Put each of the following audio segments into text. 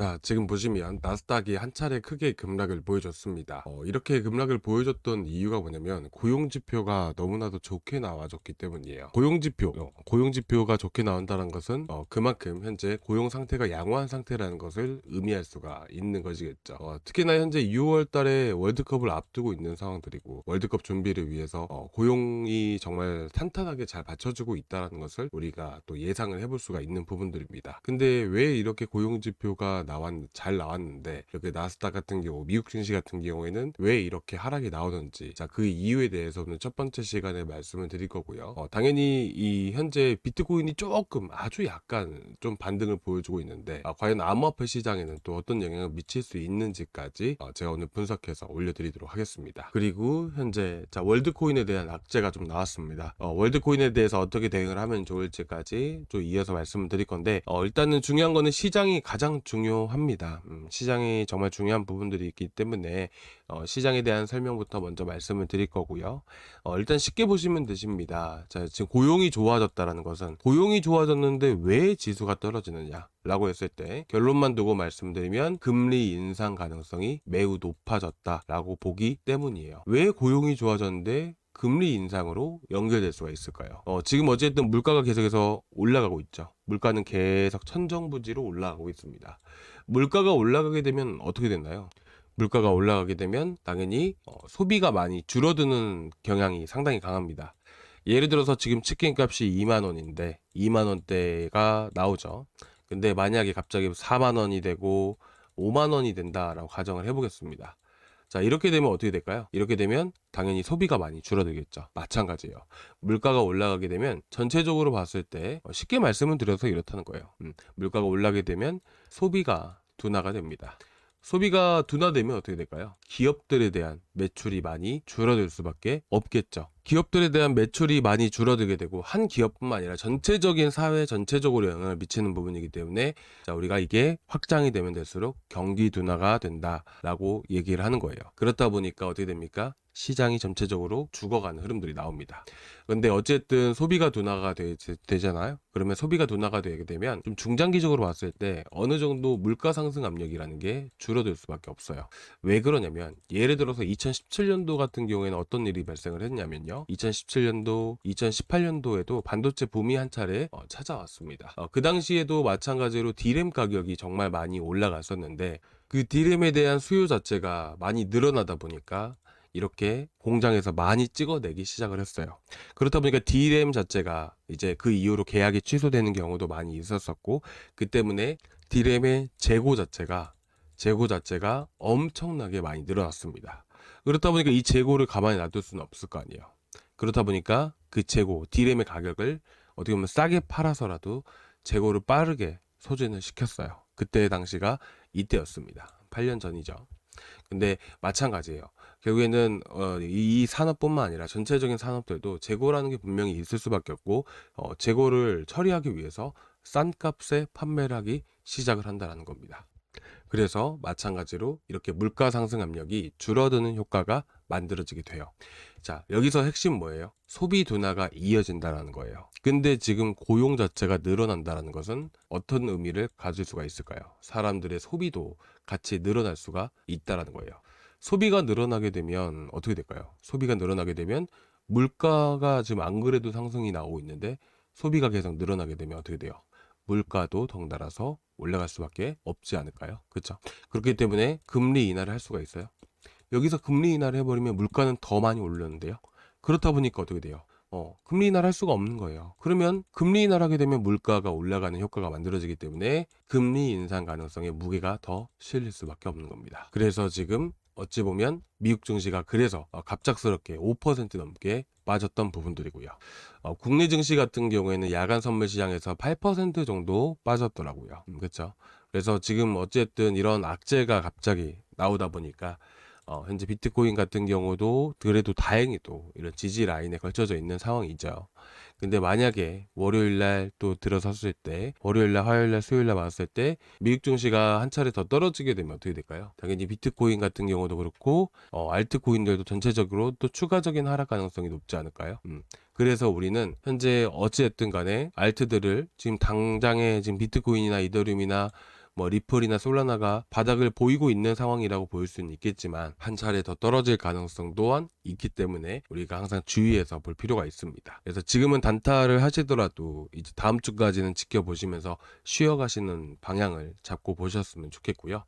자, 지금 보시면 나스닥이 한 차례 크게 급락을 보여줬습니다. 이렇게 급락을 보여줬던 이유가 뭐냐면 고용지표가 너무나도 좋게 나와줬기 때문이에요. 고용지표가 좋게 나온다는 것은 그만큼 현재 고용 상태가 양호한 상태라는 것을 의미할 수가 있는 것이겠죠. 특히나 현재 6월 달에 월드컵을 앞두고 있는 상황들이고 월드컵 준비를 위해서 고용이 정말 탄탄하게 잘 받쳐주고 있다는 것을 우리가 또 예상을 해볼 수가 있는 부분들입니다. 근데 왜 이렇게 고용지표가 잘 나왔는데 이렇게 나스닥 같은 경우 미국 증시 같은 경우에는 왜 이렇게 하락이 나오는지 그 이유에 대해서는 첫 번째 시간에 말씀을 드릴 거고요. 당연히 이 현재 비트코인이 조금 아주 약간 좀 반등을 보여주고 있는데 과연 암호화폐 시장에는 또 어떤 영향을 미칠 수 있는지까지 제가 오늘 분석해서 올려드리도록 하겠습니다. 그리고 현재 월드코인에 대한 악재가 좀 나왔습니다. 월드코인에 대해서 어떻게 대응을 하면 좋을지까지 좀 이어서 말씀을 드릴 건데 일단은 중요한 거는 시장이 가장 중요합니다. 시장이 정말 중요한 부분들이 있기 때문에 시장에 대한 설명부터 먼저 말씀을 드릴 거고요. 일단 쉽게 보시면 되십니다. 자, 지금 고용이 좋아졌다라는 것은 고용이 좋아졌는데 왜 지수가 떨어지느냐 라고 했을 때 결론만 두고 말씀드리면 금리 인상 가능성이 매우 높아졌다라고 보기 때문이에요. 왜 고용이 좋아졌는데 금리 인상으로 연결될 수가 있을까요? 지금 어쨌든 물가가 계속해서 올라가고 있죠. 물가는 계속 천정부지로 올라가고 있습니다. 물가가 올라가게 되면 어떻게 되나요? 물가가 올라가게 되면 당연히 소비가 많이 줄어드는 경향이 상당히 강합니다. 예를 들어서 지금 치킨 값이 2만 원인데 2만 원대가 나오죠. 근데 만약에 갑자기 4만 원이 되고 5만 원이 된다라고 가정을 해보겠습니다. 자, 이렇게 되면 어떻게 될까요? 이렇게 되면 당연히 소비가 많이 줄어들겠죠. 마찬가지예요. 물가가 올라가게 되면 전체적으로 봤을 때 쉽게 말씀을 드려서 이렇다는 거예요. 물가가 올라가게 되면 소비가 둔화가 됩니다. 소비가 둔화되면 어떻게 될까요? 기업들에 대한 매출이 많이 줄어들 수밖에 없겠죠. 기업들에 대한 매출이 많이 줄어들게 되고 한 기업뿐만 아니라 전체적인 사회 전체적으로 영향을 미치는 부분이기 때문에 우리가 이게 확장이 되면 될수록 경기 둔화가 된다라고 얘기를 하는 거예요. 그렇다 보니까 어떻게 됩니까? 시장이 전체적으로 죽어가는 흐름들이 나옵니다. 근데 어쨌든 소비가 둔화가 되잖아요. 그러면 소비가 둔화가 되게 되면 좀 중장기적으로 봤을 때 어느 정도 물가 상승 압력이라는 게 줄어들 수밖에 없어요. 왜 그러냐면 예를 들어서 2017년도 같은 경우에는 어떤 일이 발생을 했냐면요. 2017년도, 2018년도에도 반도체 붐이 한 차례 찾아왔습니다. 그 당시에도 마찬가지로 D램 가격이 정말 많이 올라갔었는데 그 D램에 대한 수요 자체가 많이 늘어나다 보니까 이렇게 공장에서 많이 찍어내기 시작을 했어요. 그렇다 보니까 D램 자체가 이제 그 이후로 계약이 취소되는 경우도 많이 있었었고, 그 때문에 D램의 재고 자체가 엄청나게 많이 늘어났습니다. 그렇다 보니까 이 재고를 가만히 놔둘 수는 없을 거 아니에요. 그렇다 보니까 그 재고, D램의 가격을 어떻게 보면 싸게 팔아서라도 재고를 빠르게 소진을 시켰어요. 그때 당시가 이때였습니다. 8년 전이죠. 근데 마찬가지예요. 결국에는 이 산업뿐만 아니라 전체적인 산업들도 재고라는 게 분명히 있을 수밖에 없고 재고를 처리하기 위해서 싼 값에 판매를 하기 시작을 한다는 겁니다. 그래서 마찬가지로 이렇게 물가 상승 압력이 줄어드는 효과가 만들어지게 돼요. 자, 여기서 핵심 뭐예요? 소비 둔화가 이어진다는 거예요. 근데 지금 고용 자체가 늘어난다는 것은 어떤 의미를 가질 수가 있을까요? 사람들의 소비도 같이 늘어날 수가 있다는 거예요. 소비가 늘어나게 되면 어떻게 될까요? 소비가 늘어나게 되면 물가가 지금 안 그래도 상승이 나오고 있는데 소비가 계속 늘어나게 되면 어떻게 돼요? 물가도 덩달아서 올라갈 수밖에 없지 않을까요? 그렇죠? 그렇기 때문에 금리 인하를 할 수가 있어요. 여기서 금리 인하를 해버리면 물가는 더 많이 오르는데요. 그렇다 보니까 어떻게 돼요? 금리 인하를 할 수가 없는 거예요. 그러면 금리 인하를 하게 되면 물가가 올라가는 효과가 만들어지기 때문에 금리 인상 가능성에 무게가 더 실릴 수밖에 없는 겁니다. 그래서 지금 어찌 보면 미국 증시가 그래서 갑작스럽게 5% 넘게 빠졌던 부분들이고요. 국내 증시 같은 경우에는 야간 선물 시장에서 8% 정도 빠졌더라고요. 그렇죠? 그래서 지금 어쨌든 이런 악재가 갑자기 나오다 보니까 현재 비트코인 같은 경우도 그래도 다행히도 이런 지지 라인에 걸쳐져 있는 상황이죠. 근데 만약에 월요일날 또 들어섰을 때, 월요일날, 화요일날, 수요일날 왔을 때 미국 증시가 한 차례 더 떨어지게 되면 어떻게 될까요? 당연히 비트코인 같은 경우도 그렇고 알트코인들도 전체적으로 또 추가적인 하락 가능성이 높지 않을까요? 그래서 우리는 현재 어찌됐든 간에 알트들을 지금 당장에 지금 비트코인이나 이더리움이나 뭐 리플이나 솔라나가 바닥을 보이고 있는 상황이라고 보일 수는 있겠지만 한 차례 더 떨어질 가능성 또한 있기 때문에 우리가 항상 주의해서 볼 필요가 있습니다. 그래서 지금은 단타를 하시더라도 이제 다음 주까지는 지켜보시면서 쉬어가시는 방향을 잡고 보셨으면 좋겠고요.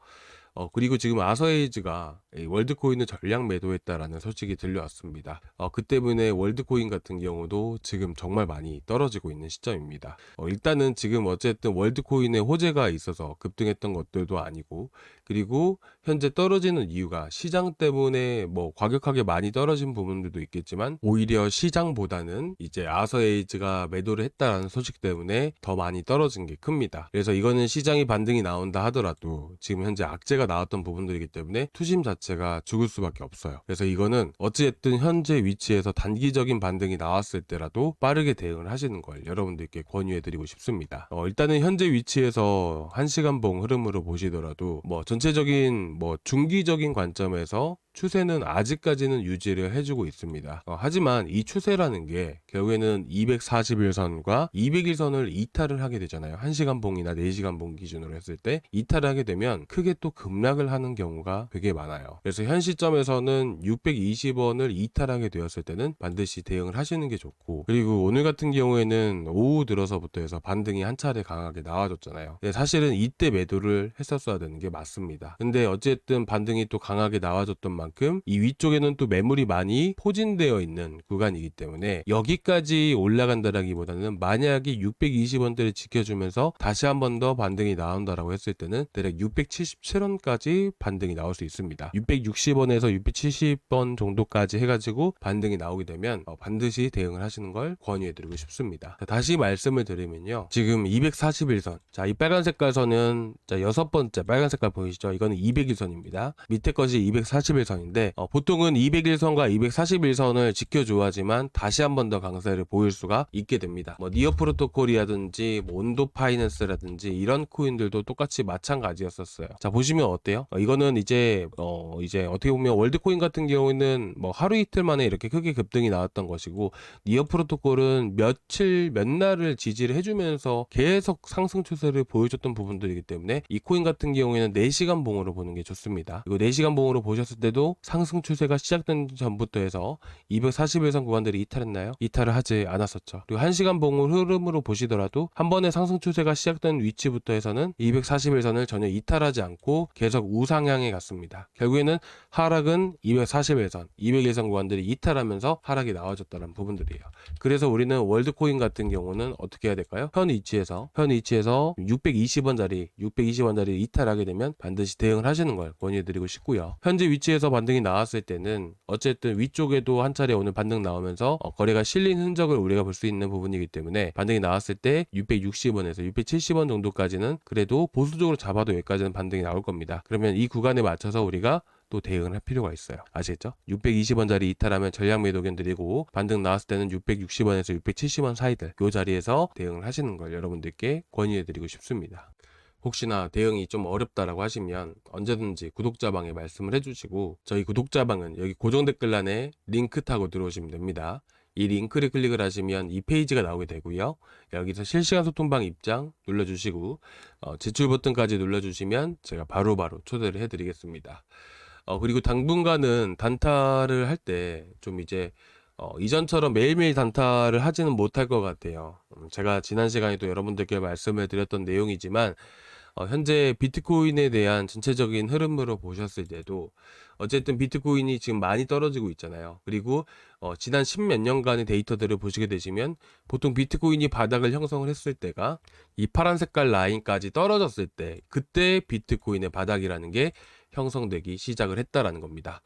그리고 지금 아서에이즈가 월드코인을 전량 매도했다라는 소식이 들려왔습니다. 그 때문에 월드코인 같은 경우도 지금 정말 많이 떨어지고 있는 시점입니다. 일단은 지금 어쨌든 월드코인에 호재가 있어서 급등했던 것들도 아니고, 그리고 현재 떨어지는 이유가 시장 때문에 뭐 과격하게 많이 떨어진 부분들도 있겠지만 오히려 시장보다는 이제 아서에이즈가 매도를 했다라는 소식 때문에 더 많이 떨어진 게 큽니다. 그래서 이거는 시장이 반등이 나온다 하더라도 지금 현재 악재가 나왔던 부분들이기 때문에 투심 자체가 죽을 수밖에 없어요. 그래서 이거는 어찌됐든 현재 위치에서 단기적인 반등이 나왔을 때라도 빠르게 대응을 하시는 걸 여러분들께 권유해드리고 싶습니다. 일단은 현재 위치에서 1시간 봉 흐름으로 보시더라도 뭐 전체적인 뭐 중기적인 관점에서 추세는 아직까지는 유지를 해주고 있습니다. 하지만 이 추세라는 게 결국에는 241선과 201선을 이탈을 하게 되잖아요. 1시간 봉이나 4시간 봉 기준으로 했을 때 이탈을 하게 되면 크게 또 급락을 하는 경우가 되게 많아요. 그래서 현 시점에서는 620원을 이탈하게 되었을 때는 반드시 대응을 하시는 게 좋고, 그리고 오늘 같은 경우에는 오후 들어서부터 해서 반등이 한 차례 강하게 나와줬잖아요. 사실은 이때 매도를 했었어야 되는 게 맞습니다. 근데 어쨌든 반등이 또 강하게 나와줬던 만큼 이 위쪽에는 또 매물이 많이 포진되어 있는 구간이기 때문에 여기까지 올라간다라기보다는 만약에 620원대를 지켜주면서 다시 한 번 더 반등이 나온다라고 했을 때는 대략 677원까지 반등이 나올 수 있습니다. 660원에서 670원 정도까지 해가지고 반등이 나오게 되면 반드시 대응을 하시는 걸 권유해드리고 싶습니다. 자, 다시 말씀을 드리면요, 지금 241선, 자, 이 빨간 색깔 선은 자, 6번째 빨간 색깔 보이시죠? 이거는 201선입니다. 밑에 것이 241선 인데 보통은 201선과 241선을 지켜줘야지만 다시 한 번 더 강세를 보일 수가 있게 됩니다. 뭐 니어 프로토콜이라든지 뭐 온도 파이낸스라든지 이런 코인들도 똑같이 마찬가지였었어요. 자, 보시면 어때요? 이거는 이제 어떻게 보면 월드코인 같은 경우는 뭐 하루 이틀 만에 이렇게 크게 급등이 나왔던 것이고, 니어 프로토콜은 며칠 몇 날을 지지를 해주면서 계속 상승 추세를 보여줬던 부분들이기 때문에 이 코인 같은 경우에는 4시간 봉으로 보는 게 좋습니다. 그리고 4시간 봉으로 보셨을 때도 상승 추세가 시작된 전부터 해서 241선 구간들이 이탈했나요? 이탈을 하지 않았었죠. 그리고 1시간 봉을 흐름으로 보시더라도 한 번의 상승 추세가 시작된 위치부터 해서는 241선을 전혀 이탈하지 않고 계속 우상향에 갔습니다. 결국에는 하락은 241선, 201선 구간들이 이탈하면서 하락이 나와줬다는 부분들이에요. 그래서 우리는 월드코인 같은 경우는 어떻게 해야 될까요? 현 위치에서 620원짜리 이탈하게 되면 반드시 대응을 하시는 걸 권유해드리고 싶고요. 현재 위치에서 반등이 나왔을 때는 어쨌든 위쪽에도 한 차례 오늘 반등 나오면서 거래가 실린 흔적을 우리가 볼 수 있는 부분이기 때문에 반등이 나왔을 때 660원에서 670원 정도까지는 그래도 보수적으로 잡아도 여기까지는 반등이 나올 겁니다. 그러면 이 구간에 맞춰서 우리가 또 대응을 할 필요가 있어요. 아시겠죠? 620원짜리 이탈하면 전량 매도 견드리고 반등 나왔을 때는 660원에서 670원 사이들 이 자리에서 대응을 하시는 걸 여러분들께 권유해드리고 싶습니다. 혹시나 대응이 좀 어렵다라고 하시면 언제든지 구독자방에 말씀을 해주시고, 저희 구독자방은 여기 고정 댓글란에 링크 타고 들어오시면 됩니다. 이 링크를 클릭을 하시면 이 페이지가 나오게 되고요. 여기서 실시간 소통방 입장 눌러주시고 제출 버튼까지 눌러주시면 제가 바로바로 초대를 해드리겠습니다. 그리고 당분간은 단타를 할 때 좀 이제 이전처럼 매일매일 단타를 하지는 못할 것 같아요. 제가 지난 시간에도 여러분들께 말씀을 드렸던 내용이지만 현재 비트코인에 대한 전체적인 흐름으로 보셨을 때도 어쨌든 비트코인이 지금 많이 떨어지고 있잖아요. 그리고 지난 10몇 년간의 데이터들을 보시게 되시면 보통 비트코인이 바닥을 형성을 했을 때가 이 파란 색깔 라인까지 떨어졌을 때, 그때 비트코인의 바닥이라는 게 형성되기 시작을 했다라는 겁니다.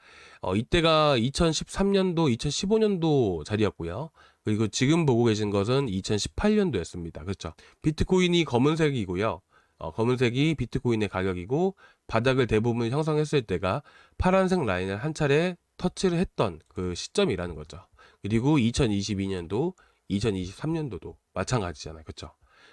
이때가 2013년도, 2015년도 자리였고요. 그리고 지금 보고 계신 것은 2018년도였습니다. 그렇죠? 비트코인이 검은색이고요. 검은색이 비트코인의 가격이고, 바닥을 대부분 형성했을 때가 파란색 라인을 한 차례 터치를 했던 그 시점이라는 거죠. 그리고 2022년도, 2023년도도 마찬가지잖아요. 그렇죠?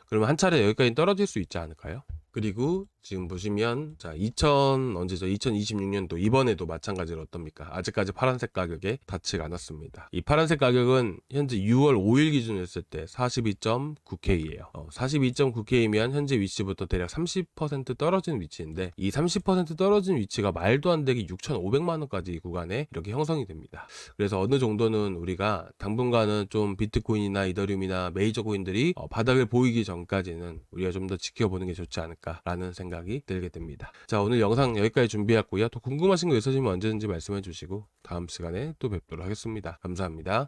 그러면 한 차례 여기까지 떨어질 수 있지 않을까요? 그리고 지금 보시면 자 2000 언제죠? 2026년도 이번에도 마찬가지로 어떻습니까? 아직까지 파란색 가격에 닿지가 않았습니다. 이 파란색 가격은 현재 6월 5일 기준으로 했을 때 42.9K예요. 42.9K면 현재 위치부터 대략 30% 떨어진 위치인데 이 30% 떨어진 위치가 말도 안 되게 6,500만 원까지 이 구간에 이렇게 형성이 됩니다. 그래서 어느 정도는 우리가 당분간은 좀 비트코인이나 이더리움이나 메이저 코인들이 바닥을 보이기 전까지는 우리가 좀 더 지켜보는 게 좋지 않을까라는 생각이 들게 됩니다. 자, 오늘 영상 여기까지 준비했고요. 또 궁금하신 거 있으시면 언제든지 말씀해 주시고 다음 시간에 또 뵙도록 하겠습니다. 감사합니다.